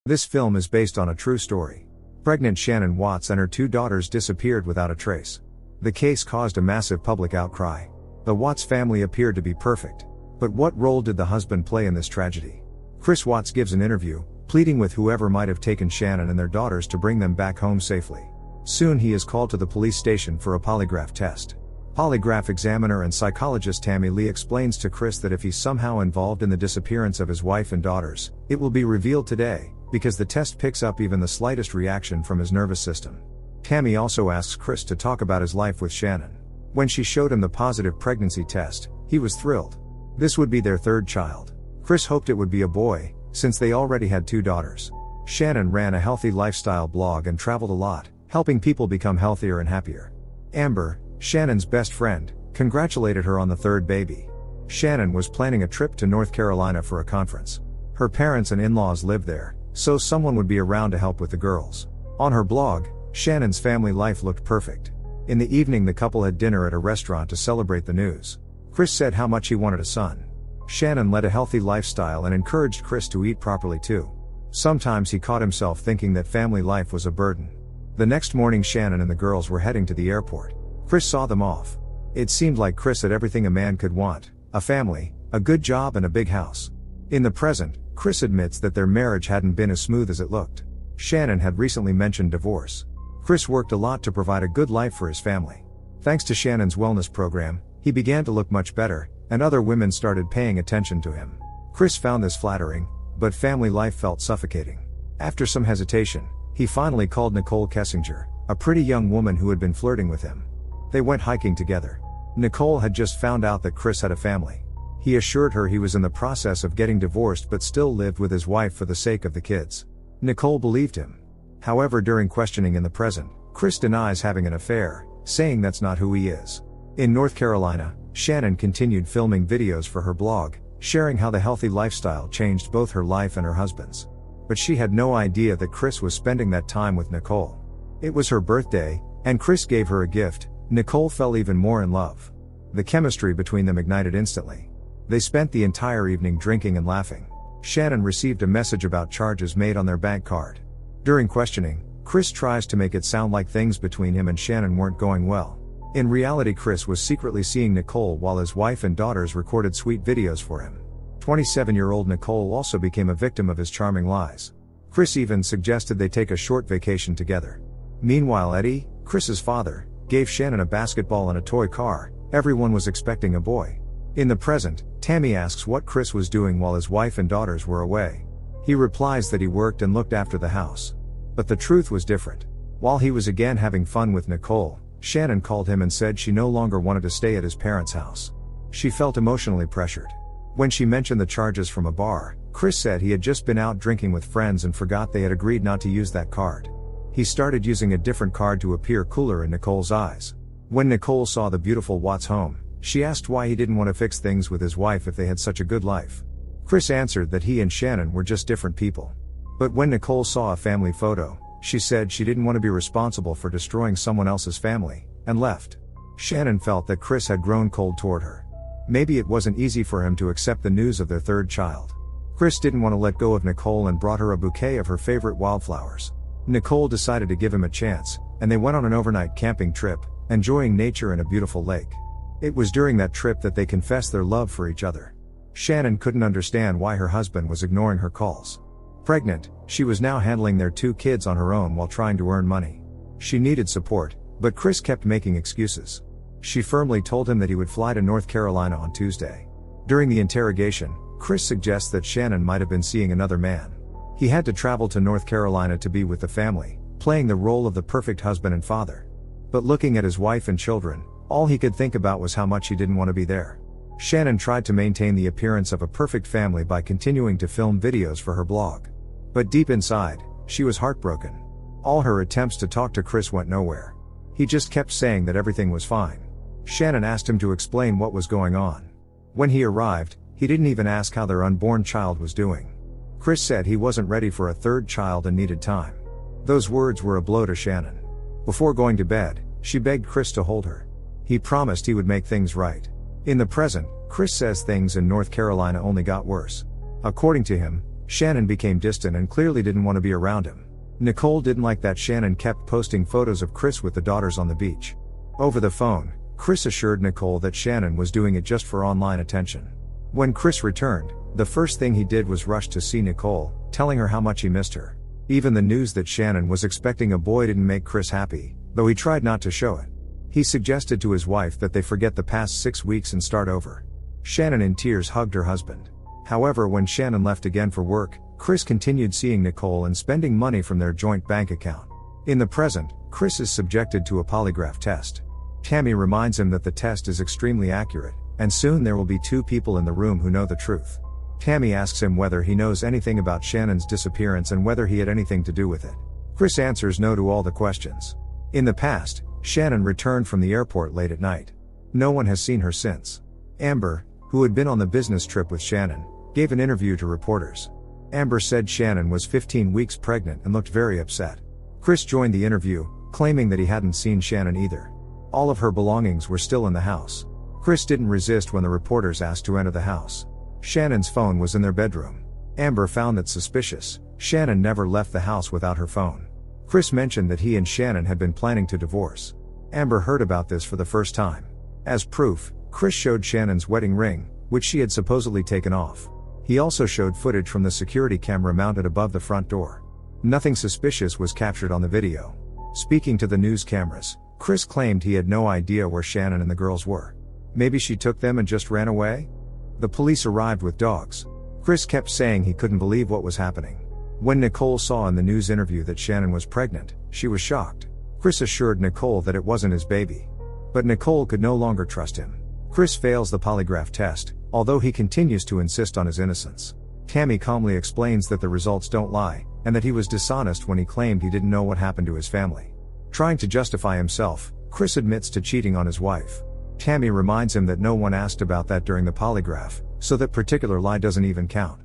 This film is based on a true story. Pregnant Shanann Watts and her 2 daughters disappeared without a trace. The case caused a massive public outcry. The Watts family appeared to be perfect. But what role did the husband play in this tragedy? Chris Watts gives an interview, pleading with whoever might have taken Shanann and their daughters to bring them back home safely. Soon he is called to the police station for a polygraph test. Polygraph examiner and psychologist Tammy Lee explains to Chris that if he's somehow involved in the disappearance of his wife and daughters, it will be revealed today, because the test picks up even the slightest reaction from his nervous system. Tammy also asks Chris to talk about his life with Shanann. When she showed him the positive pregnancy test, he was thrilled. This would be their 3rd child. Chris hoped it would be a boy, since they already had 2 daughters. Shanann ran a healthy lifestyle blog and traveled a lot, helping people become healthier and happier. Amber, Shannon's best friend, congratulated her on the 3rd baby. Shanann was planning a trip to North Carolina for a conference. Her parents and in-laws lived there, so someone would be around to help with the girls. On her blog, Shannon's family life looked perfect. In the evening the couple had dinner at a restaurant to celebrate the news. Chris said how much he wanted a son. Shanann led a healthy lifestyle and encouraged Chris to eat properly too. Sometimes he caught himself thinking that family life was a burden. The next morning Shanann and the girls were heading to the airport. Chris saw them off. It seemed like Chris had everything a man could want: a family, a good job and a big house. In the present, Chris admits that their marriage hadn't been as smooth as it looked. Shanann had recently mentioned divorce. Chris worked a lot to provide a good life for his family. Thanks to Shannon's wellness program, he began to look much better, and other women started paying attention to him. Chris found this flattering, but family life felt suffocating. After some hesitation, he finally called Nicole Kessinger, a pretty young woman who had been flirting with him. They went hiking together. Nicole had just found out that Chris had a family. He assured her he was in the process of getting divorced but still lived with his wife for the sake of the kids. Nicole believed him. However, during questioning in the present, Chris denies having an affair, saying that's not who he is. In North Carolina, Shanann continued filming videos for her blog, sharing how the healthy lifestyle changed both her life and her husband's. But she had no idea that Chris was spending that time with Nicole. It was her birthday, and Chris gave her a gift. Nicole fell even more in love. The chemistry between them ignited instantly. They spent the entire evening drinking and laughing. Shanann received a message about charges made on their bank card. During questioning, Chris tries to make it sound like things between him and Shanann weren't going well. In reality, Chris was secretly seeing Nicole while his wife and daughters recorded sweet videos for him. 27-year-old Nicole also became a victim of his charming lies. Chris even suggested they take a short vacation together. Meanwhile, Eddie, Chris's father, gave Shanann a basketball and a toy car. Everyone was expecting a boy. In the present, Tammy asks what Chris was doing while his wife and daughters were away. He replies that he worked and looked after the house. But the truth was different. While he was again having fun with Nicole, Shanann called him and said she no longer wanted to stay at his parents' house. She felt emotionally pressured. When she mentioned the charges from a bar, Chris said he had just been out drinking with friends and forgot they had agreed not to use that card. He started using a different card to appear cooler in Nicole's eyes. When Nicole saw the beautiful Watts home, she asked why he didn't want to fix things with his wife if they had such a good life. Chris answered that he and Shanann were just different people. But when Nicole saw a family photo, she said she didn't want to be responsible for destroying someone else's family, and left. Shanann felt that Chris had grown cold toward her. Maybe it wasn't easy for him to accept the news of their 3rd child. Chris didn't want to let go of Nicole and brought her a bouquet of her favorite wildflowers. Nicole decided to give him a chance, and they went on an overnight camping trip, enjoying nature and a beautiful lake. It was during that trip that they confessed their love for each other. Shanann couldn't understand why her husband was ignoring her calls. Pregnant, she was now handling their 2 kids on her own while trying to earn money. She needed support, but Chris kept making excuses. She firmly told him that he would fly to North Carolina on Tuesday. During the interrogation, Chris suggests that Shanann might have been seeing another man. He had to travel to North Carolina to be with the family, playing the role of the perfect husband and father. But looking at his wife and children, all he could think about was how much he didn't want to be there. Shanann tried to maintain the appearance of a perfect family by continuing to film videos for her blog. But deep inside, she was heartbroken. All her attempts to talk to Chris went nowhere. He just kept saying that everything was fine. Shanann asked him to explain what was going on. When he arrived, he didn't even ask how their unborn child was doing. Chris said he wasn't ready for a 3rd child and needed time. Those words were a blow to Shanann. Before going to bed, she begged Chris to hold her. He promised he would make things right. In the present, Chris says things in North Carolina only got worse. According to him, Shanann became distant and clearly didn't want to be around him. Nicole didn't like that Shanann kept posting photos of Chris with the daughters on the beach. Over the phone, Chris assured Nicole that Shanann was doing it just for online attention. When Chris returned, the first thing he did was rush to see Nicole, telling her how much he missed her. Even the news that Shanann was expecting a boy didn't make Chris happy, though he tried not to show it. He suggested to his wife that they forget the past 6 weeks and start over. Shanann in tears hugged her husband. However, when Shanann left again for work, Chris continued seeing Nicole and spending money from their joint bank account. In the present, Chris is subjected to a polygraph test. Tammy reminds him that the test is extremely accurate, and soon there will be 2 people in the room who know the truth. Tammy asks him whether he knows anything about Shannon's disappearance and whether he had anything to do with it. Chris answers no to all the questions. In the past, Shanann returned from the airport late at night. No one has seen her since. Amber, who had been on the business trip with Shanann, gave an interview to reporters. Amber said Shanann was 15 weeks pregnant and looked very upset. Chris joined the interview, claiming that he hadn't seen Shanann either. All of her belongings were still in the house. Chris didn't resist when the reporters asked to enter the house. Shannon's phone was in their bedroom. Amber found that suspicious. Shanann never left the house without her phone. Chris mentioned that he and Shanann had been planning to divorce. Amber heard about this for the first time. As proof, Chris showed Shannon's wedding ring, which she had supposedly taken off. He also showed footage from the security camera mounted above the front door. Nothing suspicious was captured on the video. Speaking to the news cameras, Chris claimed he had no idea where Shanann and the girls were. Maybe she took them and just ran away? The police arrived with dogs. Chris kept saying he couldn't believe what was happening. When Nicole saw in the news interview that Shanann was pregnant, she was shocked. Chris assured Nicole that it wasn't his baby. But Nicole could no longer trust him. Chris fails the polygraph test, although he continues to insist on his innocence. Tammy calmly explains that the results don't lie, and that he was dishonest when he claimed he didn't know what happened to his family. Trying to justify himself, Chris admits to cheating on his wife. Tammy reminds him that no one asked about that during the polygraph, so that particular lie doesn't even count.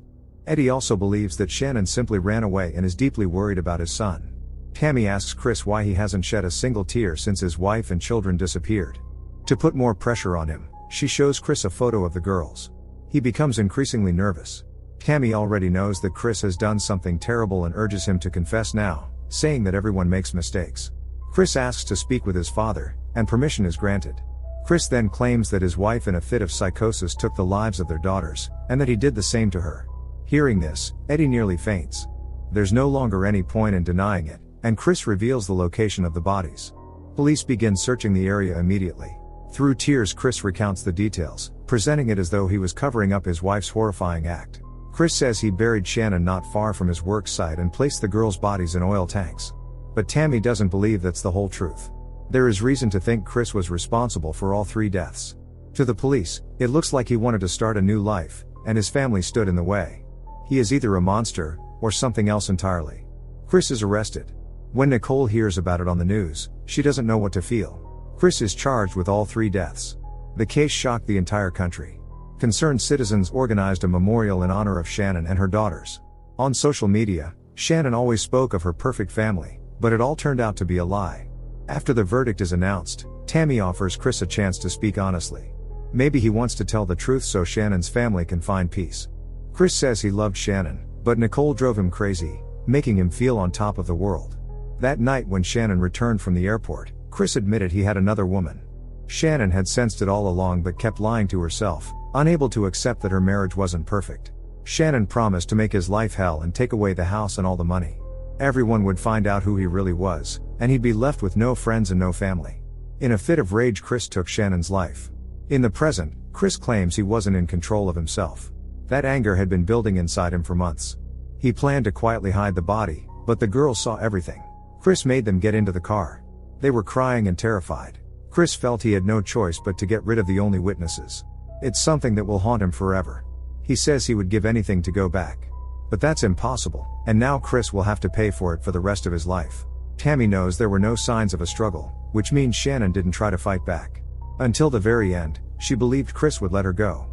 Eddie also believes that Shanann simply ran away and is deeply worried about his son. Tammy asks Chris why he hasn't shed a single tear since his wife and children disappeared. To put more pressure on him, she shows Chris a photo of the girls. He becomes increasingly nervous. Tammy already knows that Chris has done something terrible and urges him to confess now, saying that everyone makes mistakes. Chris asks to speak with his father, and permission is granted. Chris then claims that his wife in a fit of psychosis took the lives of their daughters, and that he did the same to her. Hearing this, Eddie nearly faints. There's no longer any point in denying it, and Chris reveals the location of the bodies. Police begin searching the area immediately. Through tears, Chris recounts the details, presenting it as though he was covering up his wife's horrifying act. Chris says he buried Shanann not far from his work site and placed the girls' bodies in oil tanks. But Tammy doesn't believe that's the whole truth. There is reason to think Chris was responsible for all 3 deaths. To the police, it looks like he wanted to start a new life, and his family stood in the way. He is either a monster, or something else entirely. Chris is arrested. When Nicole hears about it on the news, she doesn't know what to feel. Chris is charged with all 3 deaths. The case shocked the entire country. Concerned citizens organized a memorial in honor of Shanann and her daughters. On social media, Shanann always spoke of her perfect family, but it all turned out to be a lie. After the verdict is announced, Tammy offers Chris a chance to speak honestly. Maybe he wants to tell the truth so Shannon's family can find peace. Chris says he loved Shanann, but Nicole drove him crazy, making him feel on top of the world. That night when Shanann returned from the airport, Chris admitted he had another woman. Shanann had sensed it all along but kept lying to herself, unable to accept that her marriage wasn't perfect. Shanann promised to make his life hell and take away the house and all the money. Everyone would find out who he really was, and he'd be left with no friends and no family. In a fit of rage, Chris took Shannon's life. In the present, Chris claims he wasn't in control of himself. That anger had been building inside him for months. He planned to quietly hide the body, but the girls saw everything. Chris made them get into the car. They were crying and terrified. Chris felt he had no choice but to get rid of the only witnesses. It's something that will haunt him forever. He says he would give anything to go back. But that's impossible, and now Chris will have to pay for it for the rest of his life. Tammy knows there were no signs of a struggle, which means Shanann didn't try to fight back. Until the very end, she believed Chris would let her go.